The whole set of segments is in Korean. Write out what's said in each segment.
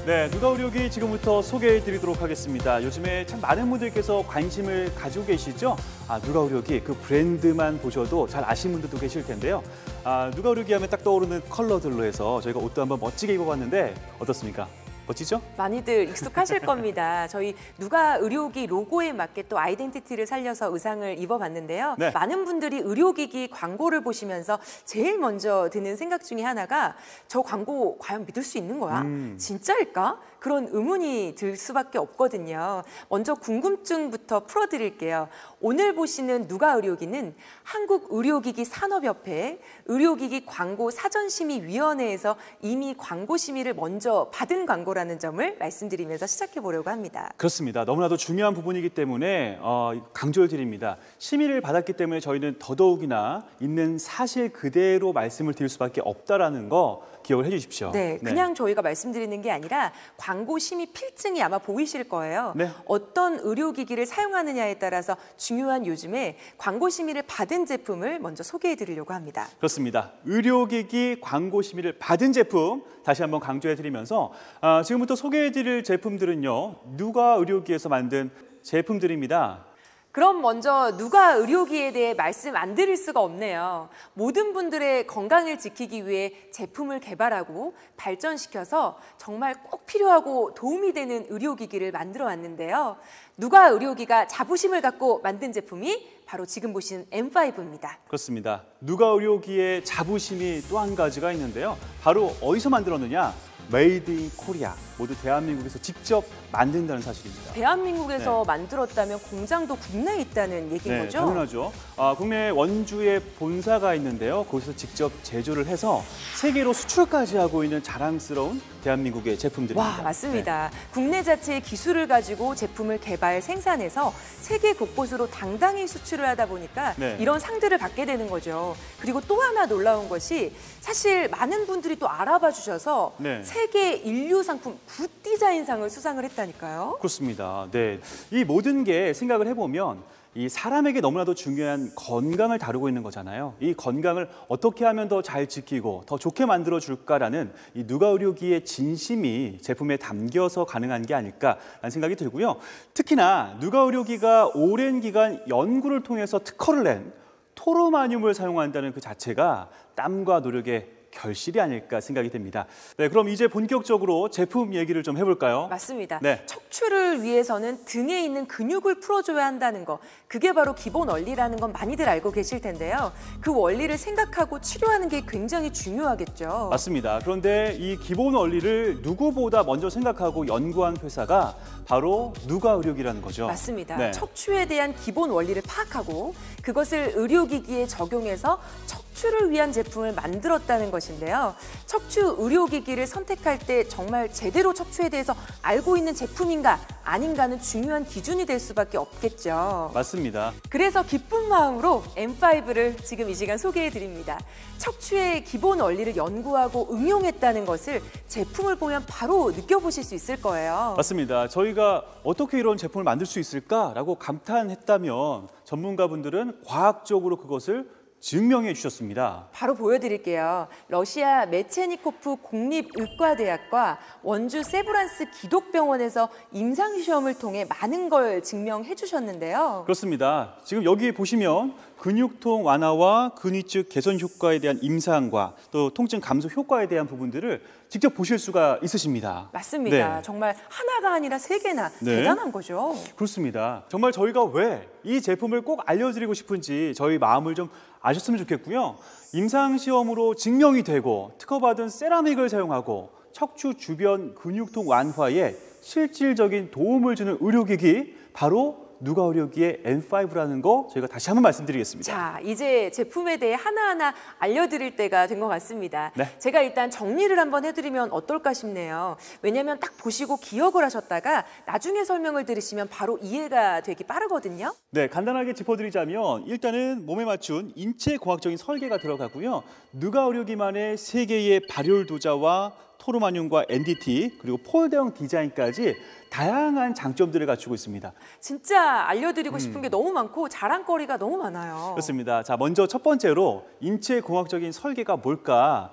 네, 누가 의료기 지금부터 소개해드리도록 하겠습니다. 요즘에 참 많은 분들께서 관심을 가지고 계시죠? 누가 의료기 그 브랜드만 보셔도 잘 아시는 분들도 계실 텐데요. 누가 의료기 하면 딱 떠오르는 컬러들로 해서 저희가 옷도 한번 멋지게 입어봤는데 어떻습니까? 멋지죠? 많이들 익숙하실 겁니다. 저희 누가 의료기 로고에 맞게 또 아이덴티티를 살려서 의상을 입어봤는데요. 네. 많은 분들이 의료기기 광고를 보시면서 제일 먼저 드는 생각 중에 하나가 저 광고 과연 믿을 수 있는 거야? 진짜일까? 그런 의문이 들 수밖에 없거든요. 먼저 궁금증부터 풀어드릴게요. 오늘 보시는 누가 의료기는 한국의료기기 산업협회 의료기기 광고 사전심의위원회에서 이미 광고 심의를 먼저 받은 광고라는 점을 말씀드리면서 시작해 보려고 합니다. 그렇습니다. 너무나도 중요한 부분이기 때문에 강조를 드립니다. 심의를 받았기 때문에 저희는 더더욱이나 있는 사실 그대로 말씀을 드릴 수밖에 없다라는 거 기억을 해주십시오. 네, 그냥 저희가 말씀드리는 게 아니라 광고 심의 필증이 아마 보이실 거예요. 네. 어떤 의료기기를 사용하느냐에 따라서 중요한 요즘에 광고 심의를 받은 제품을 먼저 소개해 드리려고 합니다. 그렇습니다. 의료기기 광고 심의를 받은 제품 다시 한번 강조해 드리면서 지금부터 소개해 드릴 제품들은요. 누가 의료기에서 만든 제품들입니다. 그럼 먼저 누가 의료기에 대해 말씀 안 드릴 수가 없네요. 모든 분들의 건강을 지키기 위해 제품을 개발하고 발전시켜서 정말 꼭 필요하고 도움이 되는 의료기기를 만들어 왔는데요. 누가 의료기가 자부심을 갖고 만든 제품이 바로 지금 보시는 M5입니다. 그렇습니다. 누가 의료기의 자부심이 또 한 가지가 있는데요. 바로 어디서 만들었느냐? 메이드 인 코리아. 모두 대한민국에서 직접 만든다는 사실입니다. 대한민국에서 만들었다면 공장도 국내에 있다는 얘기인 거죠? 당연하죠. 국내 원주에 본사가 있는데요. 거기서 직접 제조를 해서 세계로 수출까지 하고 있는 자랑스러운 대한민국의 제품들입니다. 와, 맞습니다. 국내 자체의 기술을 가지고 제품을 개발, 생산해서 세계 곳곳으로 당당히 수출을 하다 보니까 이런 상들을 받게 되는 거죠. 그리고 또 하나 놀라운 것이 사실 많은 분들이 또 알아봐 주셔서 세계 인류 상품 굿 디자인상을 수상을 했다니까요. 그렇습니다. 네, 이 모든 게 생각을 해보면 이 사람에게 너무나도 중요한 건강을 다루고 있는 거잖아요. 이 건강을 어떻게 하면 더 잘 지키고 더 좋게 만들어 줄까라는 이 누가 의료기의 진심이 제품에 담겨서 가능한 게 아닐까라는 생각이 들고요. 특히나 누가 의료기가 오랜 기간 연구를 통해서 특허를 낸 토르마늄을 사용한다는 그 자체가 땀과 노력의 결실이 아닐까 생각이 됩니다. 네, 그럼 이제 본격적으로 제품 얘기를 좀 해볼까요? 맞습니다. 척추를 위해서는 등에 있는 근육을 풀어줘야 한다는 거, 그게 바로 기본 원리라는 건 많이들 알고 계실 텐데요. 그 원리를 생각하고 치료하는 게 굉장히 중요하겠죠. 맞습니다. 그런데 이 기본 원리를 누구보다 먼저 생각하고 연구한 회사가 바로 누가 의료기라는 거죠. 맞습니다. 척추에 대한 기본 원리를 파악하고 그것을 의료기기에 적용해서 척추를 위한 제품을 만들었다는 것인데요. 척추 의료기기를 선택할 때 정말 제대로 척추에 대해서 알고 있는 제품인가 아닌가는 중요한 기준이 될 수밖에 없겠죠. 맞습니다. 그래서 기쁜 마음으로 M5를 지금 이 시간 소개해 드립니다. 척추의 기본 원리를 연구하고 응용했다는 것을 제품을 보면 바로 느껴보실 수 있을 거예요. 맞습니다. 저희가 어떻게 이런 제품을 만들 수 있을까라고 감탄했다면 전문가분들은 과학적으로 그것을 증명해 주셨습니다. 바로 보여드릴게요. 러시아 메체니코프 국립의과대학과 원주 세브란스 기독병원에서 임상시험을 통해 많은 걸 증명해 주셨는데요. 그렇습니다. 지금 여기 보시면 근육통 완화와 근위축 개선 효과에 대한 임상과 또 통증 감소 효과에 대한 부분들을 직접 보실 수가 있으십니다. 맞습니다. 정말 하나가 아니라 3개나 대단한 거죠. 그렇습니다. 정말 저희가 왜 이 제품을 꼭 알려드리고 싶은지 저희 마음을 좀 아셨으면 좋겠고요. 임상시험으로 증명이 되고 특허받은 세라믹을 사용하고 척추 주변 근육통 완화에 실질적인 도움을 주는 의료기기, 바로 누가 의료기의 M5라는 거 저희가 다시 한번 말씀드리겠습니다. 자, 이제 제품에 대해 하나하나 알려드릴 때가 된 것 같습니다. 제가 일단 정리를 한번 해드리면 어떨까 싶네요. 왜냐하면 딱 보시고 기억을 하셨다가 나중에 설명을 들으시면 바로 이해가 되기 빠르거든요. 네, 간단하게 짚어드리자면 일단은 몸에 맞춘 인체공학적인 설계가 들어가고요. 누가 의료기만의 3개의 발열 도자와 토르마늄과 NDT, 그리고 폴더형 디자인까지 다양한 장점들을 갖추고 있습니다. 진짜 알려드리고 싶은 게 너무 많고 자랑거리가 너무 많아요. 그렇습니다. 자, 먼저 첫 번째로 인체공학적인 설계가 뭘까?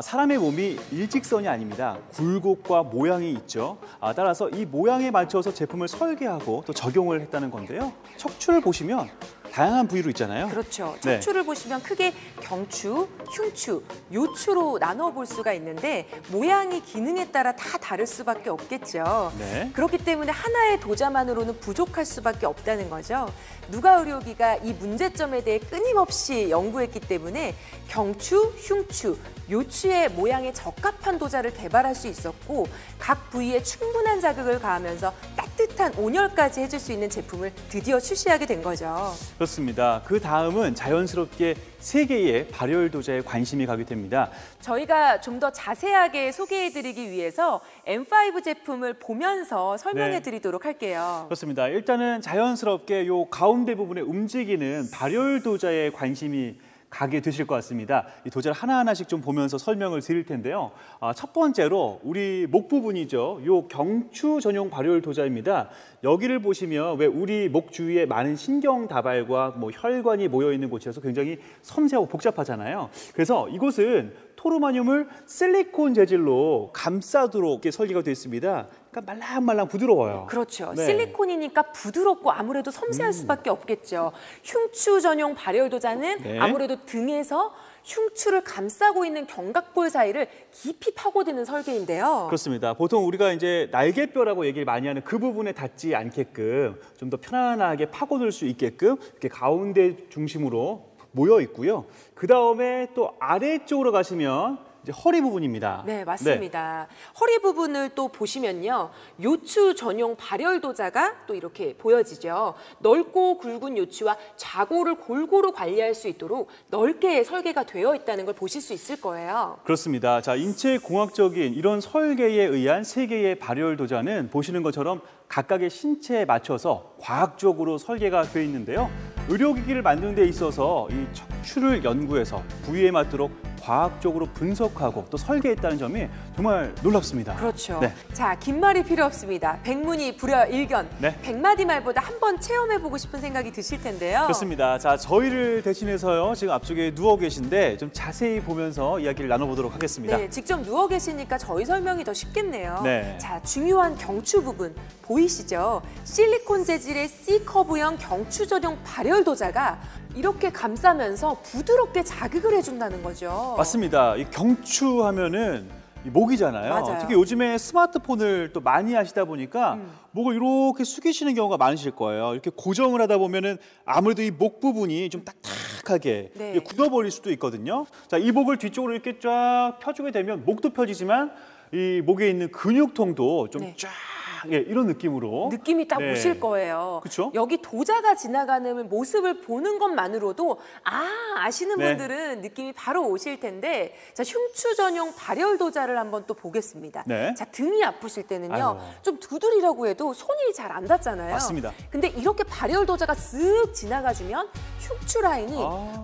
사람의 몸이 일직선이 아닙니다. 굴곡과 모양이 있죠. 따라서 이 모양에 맞춰서 제품을 설계하고 또 적용을 했다는 건데요. 척추를 보시면 다양한 부위로 있잖아요. 그렇죠. 네. 척추를 보시면 크게 경추, 흉추, 요추로 나눠볼 수가 있는데 모양이 기능에 따라 다 다를 수밖에 없겠죠. 네. 그렇기 때문에 하나의 도자만으로는 부족할 수밖에 없다는 거죠. 누가 의료기가 이 문제점에 대해 끊임없이 연구했기 때문에 경추, 흉추, 요추의 모양에 적합한 도자를 개발할 수 있었고 각 부위에 충분한 자극을 가하면서 따뜻한 온열까지 해줄 수 있는 제품을 드디어 출시하게 된 거죠. 그렇습니다. 그 다음은 자연스럽게 세 개의 발열 도자에 관심이 가게 됩니다. 저희가 좀 더 자세하게 소개해드리기 위해서 M5 제품을 보면서 설명해드리도록 할게요. 그렇습니다. 일단은 자연스럽게 요 가운데 부분에 움직이는 발열 도자에 관심이 가게 되실 것 같습니다. 이 도자를 하나하나씩 좀 보면서 설명을 드릴 텐데요. 첫 번째로 우리 목 부분이죠. 요 경추 전용 발열 도자입니다. 여기를 보시면 왜 우리 목 주위에 많은 신경 다발과 뭐 혈관이 모여 있는 곳이어서 굉장히 섬세하고 복잡하잖아요. 그래서 이곳은 토르마늄을 실리콘 재질로 감싸도록 이렇게 설계가 되어 있습니다. 그러니까 말랑말랑 부드러워요. 그렇죠. 네. 실리콘이니까 부드럽고 아무래도 섬세할 수밖에 없겠죠. 흉추 전용 발열 도자는 네. 아무래도 등에서 흉추를 감싸고 있는 견갑골 사이를 깊이 파고드는 설계인데요. 그렇습니다. 보통 우리가 이제 날개뼈라고 얘기를 많이 하는 그 부분에 닿지 않게끔 좀 더 편안하게 파고들 수 있게끔 이렇게 가운데 중심으로 모여 있고요. 그 다음에 또 아래쪽으로 가시면 이제 허리 부분입니다. 네, 맞습니다. 허리 부분을 또 보시면요. 요추 전용 발열 도자가 또 이렇게 보여지죠. 넓고 굵은 요추와 좌골을 골고루 관리할 수 있도록 넓게 설계가 되어 있다는 걸 보실 수 있을 거예요. 그렇습니다. 자, 인체공학적인 이런 설계에 의한 세 개의 발열 도자는 보시는 것처럼 각각의 신체에 맞춰서 과학적으로 설계가 되어 있는데요. 의료기기를 만드는 데 있어서 이 척추를 연구해서 부위에 맞도록 과학적으로 분석하고 또 설계했다는 점이 정말 놀랍습니다. 그렇죠. 네. 자, 긴 말이 필요 없습니다. 백문이 불여일견. 네. 100마디 말보다 한번 체험해보고 싶은 생각이 드실 텐데요. 그렇습니다. 자, 저희를 대신해서요. 지금 앞쪽에 누워 계신데 좀 자세히 보면서 이야기를 나눠보도록 하겠습니다. 네, 직접 누워 계시니까 저희 설명이 더 쉽겠네요. 네. 자, 중요한 경추 부분 보이시죠? 실리콘 재질의 C커브형 경추 전용 발열 도자가 이렇게 감싸면서 부드럽게 자극을 해준다는 거죠. 맞습니다. 이 경추 하면은 이 목이잖아요. 맞아요. 특히 요즘에 스마트폰을 또 많이 하시다 보니까 목을 이렇게 숙이시는 경우가 많으실 거예요. 이렇게 고정을 하다 보면은 아무래도 이 목 부분이 좀 딱딱하게 네. 이게 굳어버릴 수도 있거든요. 자, 이 목을 뒤쪽으로 이렇게 쫙 펴주게 되면 목도 펴지지만 이 목에 있는 근육통도 좀 네. 쫙 이런 느낌으로 느낌이 딱 네. 오실 거예요. 그쵸? 여기 도자가 지나가는 모습을 보는 것만으로도 아시는 네. 분들은 느낌이 바로 오실 텐데 자, 흉추 전용 발열 도자를 한번 또 보겠습니다. 네. 자, 등이 아프실 때는요. 아유. 좀 두드리려고 해도 손이 잘 안 닿잖아요. 맞습니다. 근데 이렇게 발열 도자가 쓱 지나가주면 흉추 라인이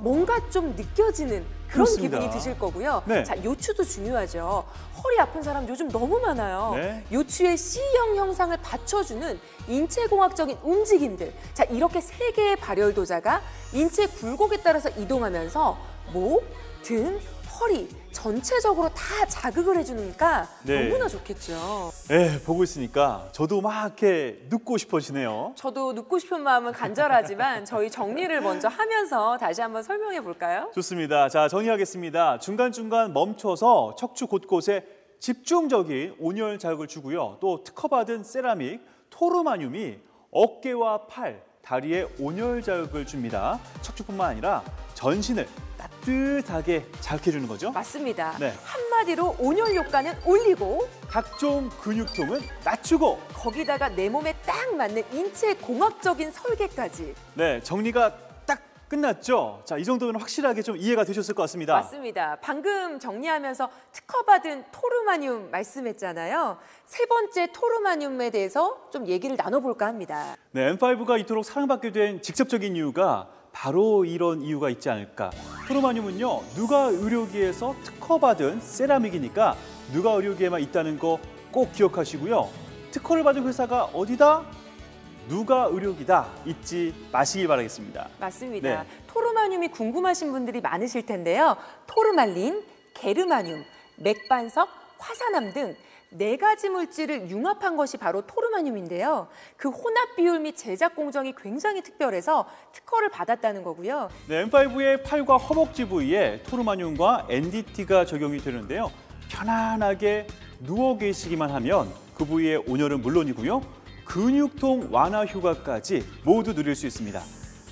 뭔가 좀 느껴지는 그런 그렇습니다. 기분이 드실 거고요. 네. 자, 요추도 중요하죠. 허리 아픈 사람 요즘 너무 많아요. 네. 요추의 C형 형상을 받쳐주는 인체공학적인 움직임들. 자, 이렇게 세 개의 발열 도자가 인체 굴곡에 따라서 이동하면서 목, 등, 허리 전체적으로 다 자극을 해주니까 네. 너무나 좋겠죠. 네, 보고 있으니까 저도 막 이렇게 눕고 싶어지네요. 저도 눕고 싶은 마음은 간절하지만 저희 정리를 먼저 하면서 다시 한번 설명해 볼까요? 좋습니다. 자, 정리하겠습니다. 중간중간 멈춰서 척추 곳곳에 집중적인 온열 자극을 주고요. 또 특허받은 세라믹, 토르마늄이 어깨와 팔, 다리에 온열 자극을 줍니다. 척추뿐만 아니라 전신을 따뜻하게 자극해 주는 거죠. 맞습니다. 네. 한마디로 온열 효과는 올리고 각종 근육통은 낮추고. 거기다가 내 몸에 딱 맞는 인체 공학적인 설계까지. 네, 정리가 딱 끝났죠. 자, 이 정도면 확실하게 좀 이해가 되셨을 것 같습니다. 맞습니다. 방금 정리하면서 특허받은 토르마늄 말씀했잖아요. 세 번째 토르마늄에 대해서 좀 얘기를 나눠볼까 합니다. 네, M5가 이토록 사랑받게 된 직접적인 이유가 바로 이런 이유가 있지 않을까. 토르마늄은요, 누가 의료기에서 특허받은 세라믹이니까 누가 의료기에만 있다는 거 꼭 기억하시고요. 특허를 받은 회사가 어디다? 누가 의료기다 잊지 마시길 바라겠습니다. 맞습니다. 네. 토르마늄이 궁금하신 분들이 많으실 텐데요. 토르말린, 게르마늄, 맥반석, 화산암 등 4가지 물질을 융합한 것이 바로 토르마늄인데요. 그 혼합 비율 및 제작 공정이 굉장히 특별해서 특허를 받았다는 거고요. 네, M5의 팔과 허벅지 부위에 토르마늄과 NDT가 적용이 되는데요. 편안하게 누워 계시기만 하면 그 부위의 온열은 물론이고요. 근육통 완화 효과까지 모두 누릴 수 있습니다.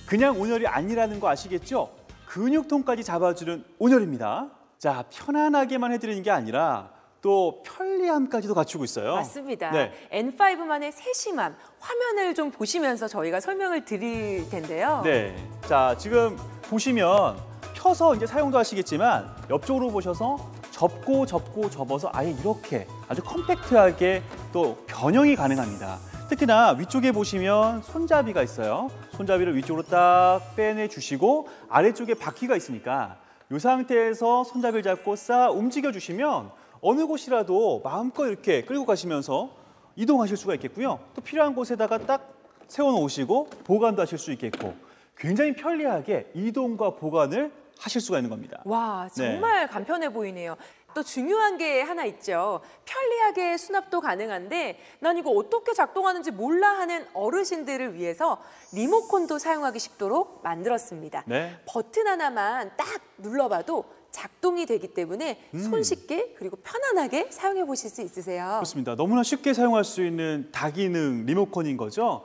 그냥 온열이 아니라는 거 아시겠죠? 근육통까지 잡아주는 온열입니다. 자, 편안하게만 해드리는 게 아니라 또 편리함까지도 갖추고 있어요. 맞습니다. 네. N5만의 세심함, 화면을 좀 보시면서 저희가 설명을 드릴 텐데요. 네. 자, 지금 보시면 펴서 이제 사용도 하시겠지만 옆쪽으로 보셔서 접고 접어서 아예 이렇게 아주 컴팩트하게 또 변형이 가능합니다. 특히나 위쪽에 보시면 손잡이가 있어요. 손잡이를 위쪽으로 딱 빼내주시고 아래쪽에 바퀴가 있으니까 이 상태에서 손잡이를 잡고 싹 움직여주시면 어느 곳이라도 마음껏 이렇게 끌고 가시면서 이동하실 수가 있겠고요. 또 필요한 곳에다가 딱 세워놓으시고 보관도 하실 수 있겠고 굉장히 편리하게 이동과 보관을 하실 수가 있는 겁니다. 와, 정말 간편해 보이네요. 또 중요한 게 하나 있죠. 편리하게 수납도 가능한데 난 이거 어떻게 작동하는지 몰라 하는 어르신들을 위해서 리모컨도 사용하기 쉽도록 만들었습니다. 네. 버튼 하나만 딱 눌러봐도 작동이 되기 때문에 손쉽게 그리고 편안하게 사용해 보실 수 있으세요. 그렇습니다. 너무나 쉽게 사용할 수 있는 다기능 리모컨인 거죠.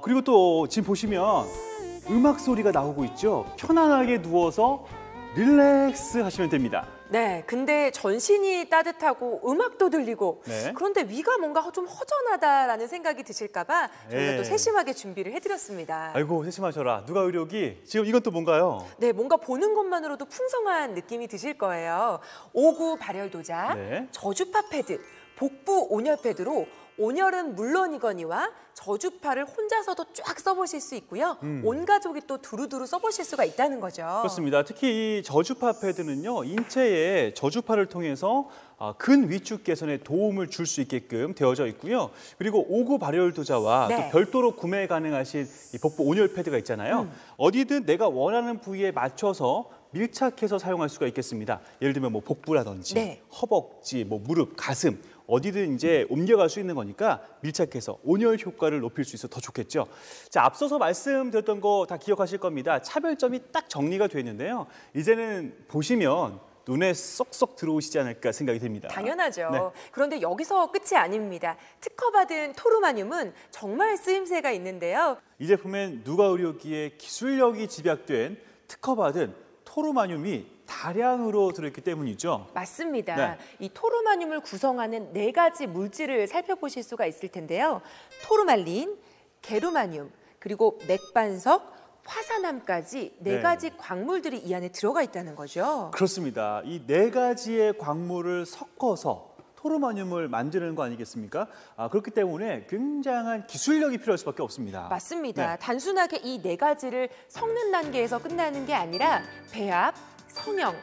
그리고 또 지금 보시면 음악 소리가 나오고 있죠. 편안하게 누워서 릴렉스 하시면 됩니다. 네, 근데 전신이 따뜻하고 음악도 들리고 네. 그런데 위가 뭔가 좀 허전하다라는 생각이 드실까 봐 저희가 네. 또 세심하게 준비를 해드렸습니다. 아이고 세심하셔라. 누가 의료기? 지금 이건 또 뭔가요? 네, 뭔가 보는 것만으로도 풍성한 느낌이 드실 거예요. 5구 발열 도자, 네. 저주파 패드, 복부 온열 패드로 온열은 물론이거니와 저주파를 혼자서도 쫙 써보실 수 있고요. 온 가족이 또 두루두루 써보실 수가 있다는 거죠. 그렇습니다. 특히 이 저주파 패드는요. 인체에 저주파를 통해서 근 위축 개선에 도움을 줄 수 있게끔 되어져 있고요. 그리고 5구 발열 도자와 네. 또 별도로 구매 가능하신 이 복부 온열 패드가 있잖아요. 어디든 내가 원하는 부위에 맞춰서 밀착해서 사용할 수가 있겠습니다. 예를 들면 뭐 복부라든지 네. 허벅지, 뭐 무릎, 가슴 어디든 이제 옮겨갈 수 있는 거니까 밀착해서 온열 효과를 높일 수 있어 더 좋겠죠. 자, 앞서서 말씀드렸던 거 다 기억하실 겁니다. 차별점이 딱 정리가 되어 있는데요. 이제는 보시면 눈에 쏙쏙 들어오시지 않을까 생각이 됩니다. 당연하죠. 네. 그런데 여기서 끝이 아닙니다. 특허받은 토르마늄은 정말 쓰임새가 있는데요. 이 제품엔 누가 의료기에 기술력이 집약된 특허받은 토르마늄이 다량으로 들어있기 때문이죠. 맞습니다. 네. 이 토르마늄을 구성하는 4가지 물질을 살펴보실 수가 있을 텐데요. 토르말린, 게르마늄, 그리고 맥반석, 화산암까지 네 네. 가지 광물들이 이 안에 들어가 있다는 거죠. 그렇습니다. 이 4가지의 광물을 섞어서 토르마늄을 만드는 거 아니겠습니까? 그렇기 때문에 굉장한 기술력이 필요할 수밖에 없습니다. 맞습니다. 네. 단순하게 이 4가지를 섞는 단계에서 끝나는 게 아니라 배합, 성형,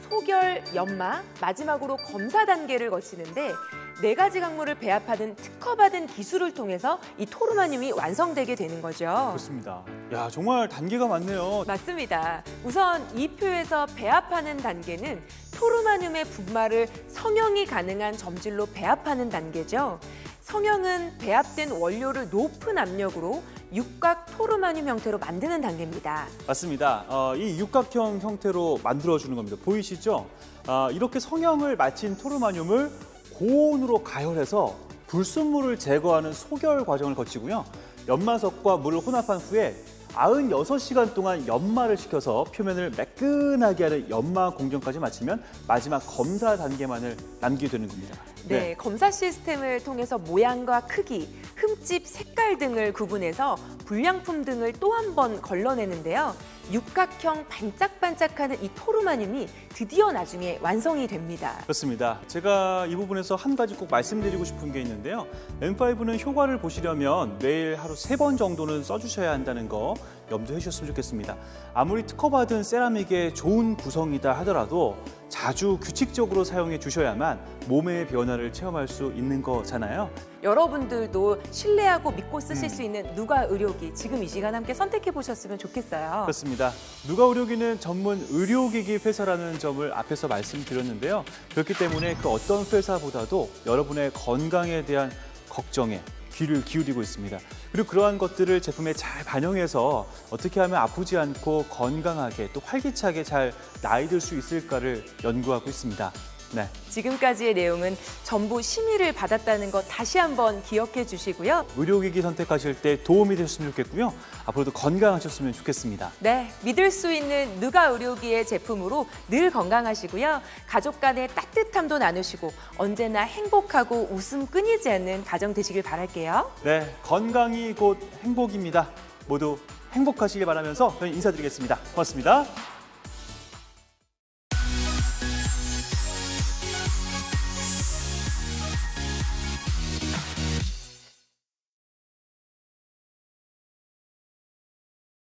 소결, 연마, 마지막으로 검사 단계를 거치는데 4가지 광물을 배합하는 특허받은 기술을 통해서 이 토르마늄이 완성되게 되는 거죠. 그렇습니다. 야, 정말 단계가 많네요. 맞습니다. 우선 이 표에서 배합하는 단계는 토르마늄의 분말을 성형이 가능한 점질로 배합하는 단계죠. 성형은 배합된 원료를 높은 압력으로 육각 토르마늄 형태로 만드는 단계입니다. 맞습니다. 이 육각형 형태로 만들어주는 겁니다. 보이시죠? 이렇게 성형을 마친 토르마늄을 고온으로 가열해서 불순물을 제거하는 소결 과정을 거치고요. 연마석과 물을 혼합한 후에 96시간 동안 연마를 시켜서 표면을 매끈하게 하는 연마 공정까지 마치면 마지막 검사 단계만을 남기게 되는 겁니다. 네, 검사 시스템을 통해서 모양과 크기, 흠집, 색깔 등을 구분해서 불량품 등을 또 한 번 걸러내는데요. 육각형 반짝반짝하는 이 토르마늄이 드디어 나중에 완성이 됩니다. 그렇습니다. 제가 이 부분에서 한 가지 꼭 말씀드리고 싶은 게 있는데요. M5는 효과를 보시려면 매일 하루 3번 정도는 써주셔야 한다는 거 염두해 주셨으면 좋겠습니다. 아무리 특허받은 세라믹의 좋은 구성이다 하더라도 자주 규칙적으로 사용해 주셔야만 몸의 변화를 체험할 수 있는 거잖아요. 여러분들도 신뢰하고 믿고 쓰실 수 있는 누가 의료기 지금 이 시간 함께 선택해 보셨으면 좋겠어요. 그렇습니다. 누가 의료기는 전문 의료기기 회사라는 점을 앞에서 말씀드렸는데요. 그렇기 때문에 그 어떤 회사보다도 여러분의 건강에 대한 걱정에 귀를 기울이고 있습니다. 그리고 그러한 것들을 제품에 잘 반영해서 어떻게 하면 아프지 않고 건강하게 또 활기차게 잘 나이 들 수 있을까를 연구하고 있습니다. 네. 지금까지의 내용은 전부 심의를 받았다는 것 다시 한번 기억해 주시고요. 의료기기 선택하실 때 도움이 되셨으면 좋겠고요. 앞으로도 건강하셨으면 좋겠습니다. 네, 믿을 수 있는 누가 의료기의 제품으로 늘 건강하시고요. 가족 간의 따뜻함도 나누시고 언제나 행복하고 웃음 끊이지 않는 가정 되시길 바랄게요. 네, 건강이 곧 행복입니다. 모두 행복하시길 바라면서 저희 인사드리겠습니다. 고맙습니다.